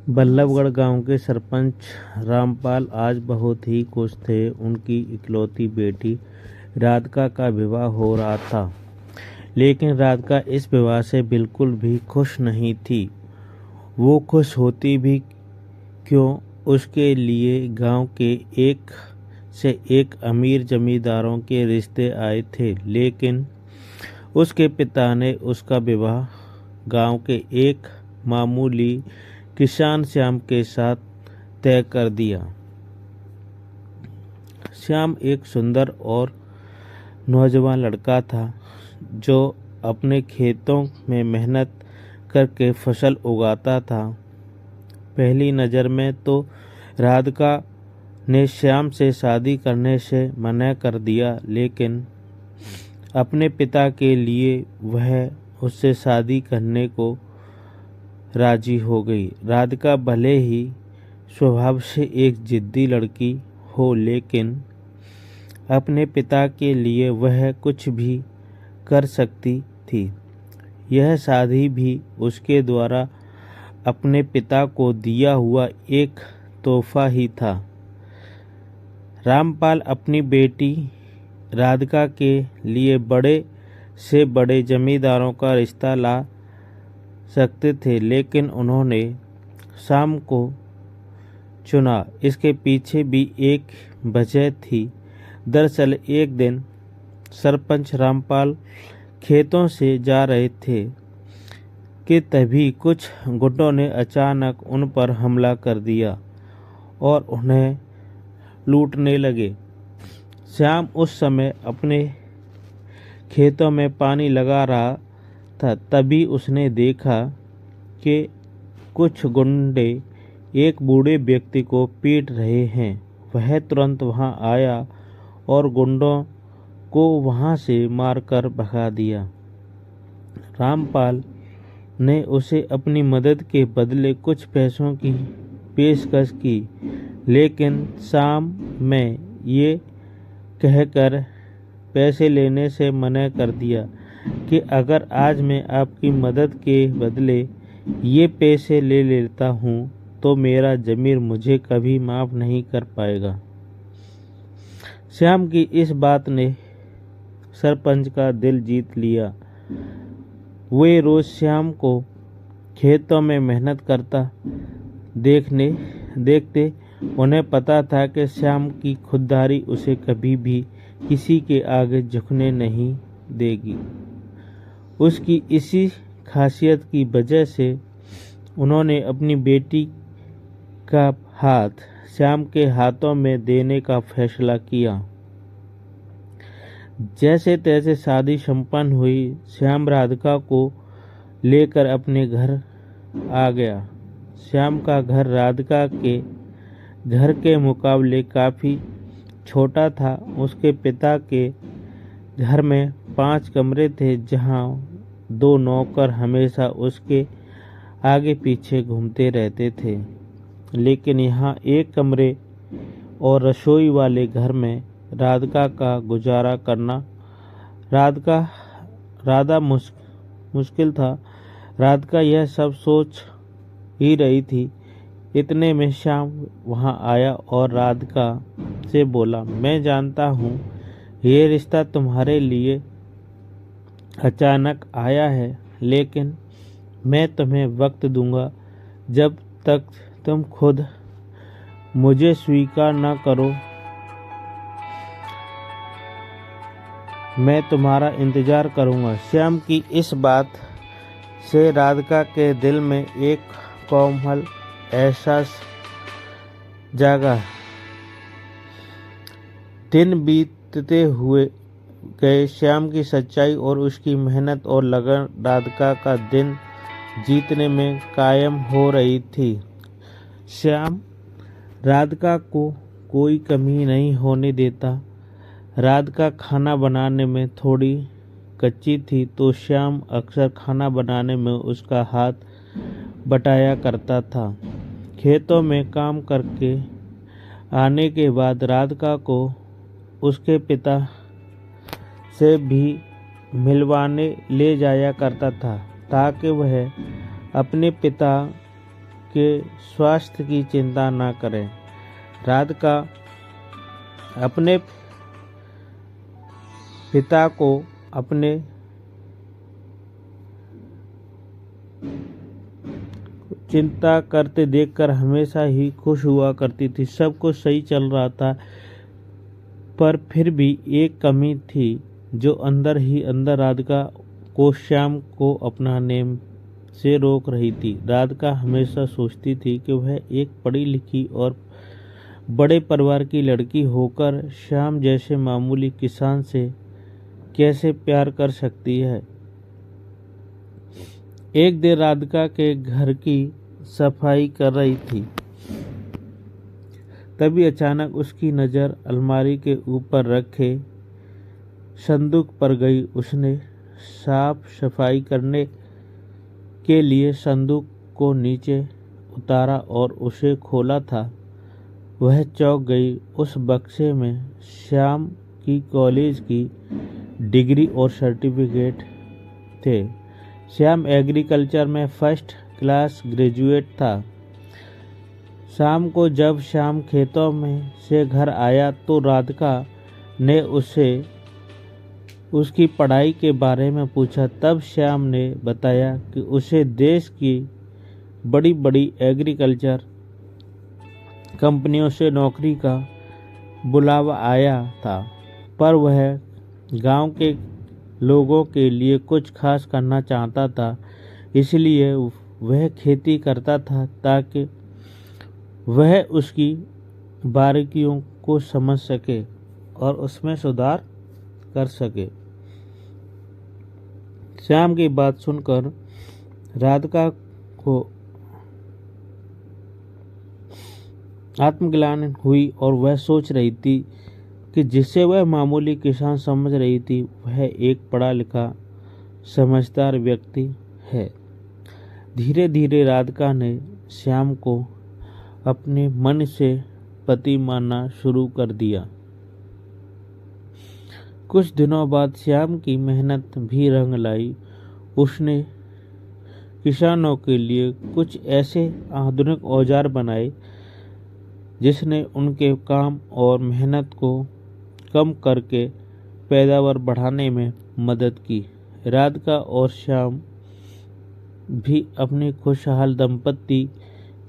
बल्लभगढ़ गांव के सरपंच रामपाल आज बहुत ही खुश थे। उनकी इकलौती बेटी राधिका का विवाह हो रहा था, लेकिन राधिका इस विवाह से बिल्कुल भी खुश नहीं थी। वो खुश होती भी क्यों, उसके लिए गांव के एक से एक अमीर जमींदारों के रिश्ते आए थे, लेकिन उसके पिता ने उसका विवाह गांव के एक मामूली किसान श्याम के साथ तय कर दिया। श्याम एक सुंदर और नौजवान लड़का था, जो अपने खेतों में मेहनत करके फसल उगाता था। पहली नज़र में तो राधिका ने श्याम से शादी करने से मना कर दिया, लेकिन अपने पिता के लिए वह उससे शादी करने को राजी हो गई। राधिका भले ही स्वभाव से एक जिद्दी लड़की हो, लेकिन अपने पिता के लिए वह कुछ भी कर सकती थी। यह शादी भी उसके द्वारा अपने पिता को दिया हुआ एक तोहफा ही था। रामपाल अपनी बेटी राधिका के लिए बड़े से बड़े जमींदारों का रिश्ता ला सकते थे, लेकिन उन्होंने श्याम को चुना। इसके पीछे भी एक वजह थी। दरअसल एक दिन सरपंच रामपाल खेतों से जा रहे थे कि तभी कुछ गुंडों ने अचानक उन पर हमला कर दिया और उन्हें लूटने लगे। श्याम उस समय अपने खेतों में पानी लगा रहा था। तभी उसने देखा कि कुछ गुंडे एक बूढ़े व्यक्ति को पीट रहे हैं। वह तुरंत वहां आया और गुंडों को वहां से मारकर भगा दिया। रामपाल ने उसे अपनी मदद के बदले कुछ पैसों की पेशकश की, लेकिन शाम में ये कहकर पैसे लेने से मना कर दिया कि अगर आज मैं आपकी मदद के बदले ये पैसे ले लेता हूँ तो मेरा ज़मीर मुझे कभी माफ़ नहीं कर पाएगा। श्याम की इस बात ने सरपंच का दिल जीत लिया। वे रोज श्याम को खेतों में मेहनत करता देखते उन्हें पता था कि श्याम की खुददारी उसे कभी भी किसी के आगे झुकने नहीं देगी। उसकी इसी खासियत की वजह से उन्होंने अपनी बेटी का हाथ श्याम के हाथों में देने का फैसला किया। जैसे तैसे शादी संपन्न हुई। श्याम राधिका को लेकर अपने घर आ गया। श्याम का घर राधिका के घर के मुकाबले काफ़ी छोटा था। उसके पिता के घर में 5 कमरे थे, जहां 2 नौकर हमेशा उसके आगे पीछे घूमते रहते थे, लेकिन यहाँ एक कमरे और रसोई वाले घर में राधिका का गुजारा करना राधा मुश्किल था। राधिका यह सब सोच ही रही थी। इतने में श्याम वहाँ आया और राधिका से बोला, मैं जानता हूँ ये रिश्ता तुम्हारे लिए अचानक आया है, लेकिन मैं तुम्हें वक्त दूंगा। जब तक तुम खुद मुझे स्वीकार न करो, मैं तुम्हारा इंतजार करूंगा। श्याम की इस बात से राधिका के दिल में एक कोमल एहसास जागा। दिन बीतते हुए गए। श्याम की सच्चाई और उसकी मेहनत और लगन राधिका का दिन जीतने में कायम हो रही थी। श्याम राधिका को कोई कमी नहीं होने देता। राधिका खाना बनाने में थोड़ी कच्ची थी, तो श्याम अक्सर खाना बनाने में उसका हाथ बटाया करता था। खेतों में काम करके आने के बाद राधिका को उसके पिता से भी मिलवाने ले जाया करता था, ताकि वह अपने पिता के स्वास्थ्य की चिंता न करें। राधिका अपने पिता को अपने चिंता करते देखकर हमेशा ही खुश हुआ करती थी। सब कुछ सही चल रहा था, पर फिर भी एक कमी थी जो अंदर ही अंदर राधिका को श्याम को अपनाने से रोक रही थी। राधिका हमेशा सोचती थी कि वह एक पढ़ी लिखी और बड़े परिवार की लड़की होकर श्याम जैसे मामूली किसान से कैसे प्यार कर सकती है। एक दिन राधिका के घर की सफाई कर रही थी, तभी अचानक उसकी नज़र अलमारी के ऊपर रखे संदूक पर गई। उसने साफ सफाई करने के लिए संदूक को नीचे उतारा और उसे खोला था। वह चौंक गई। उस बक्से में श्याम की कॉलेज की डिग्री और सर्टिफिकेट थे। श्याम एग्रीकल्चर में फर्स्ट क्लास ग्रेजुएट था। शाम को जब श्याम खेतों में से घर आया तो राधिका ने उसे उसकी पढ़ाई के बारे में पूछा। तब श्याम ने बताया कि उसे देश की बड़ी बड़ी एग्रीकल्चर कंपनियों से नौकरी का बुलावा आया था, पर वह गांव के लोगों के लिए कुछ खास करना चाहता था। इसलिए वह खेती करता था ताकि वह उसकी बारीकियों को समझ सके और उसमें सुधार कर सके। श्याम की बात सुनकर राधिका को आत्मग्लानि हुई और वह सोच रही थी कि जिसे वह मामूली किसान समझ रही थी वह एक पढ़ा लिखा समझदार व्यक्ति है। धीरे धीरे राधिका ने श्याम को अपने मन से पति मानना शुरू कर दिया। कुछ दिनों बाद श्याम की मेहनत भी रंग लाई। उसने किसानों के लिए कुछ ऐसे आधुनिक औजार बनाए जिसने उनके काम और मेहनत को कम करके पैदावार बढ़ाने में मदद की। राधिका और श्याम भी अपनी खुशहाल दंपति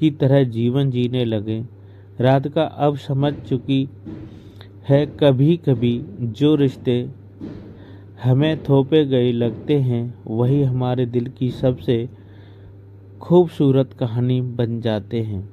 की तरह जीवन जीने लगे। राधिका अब समझ चुकी है कभी कभी जो रिश्ते हमें थोपे गए लगते हैं वही हमारे दिल की सबसे खूबसूरत कहानी बन जाते हैं।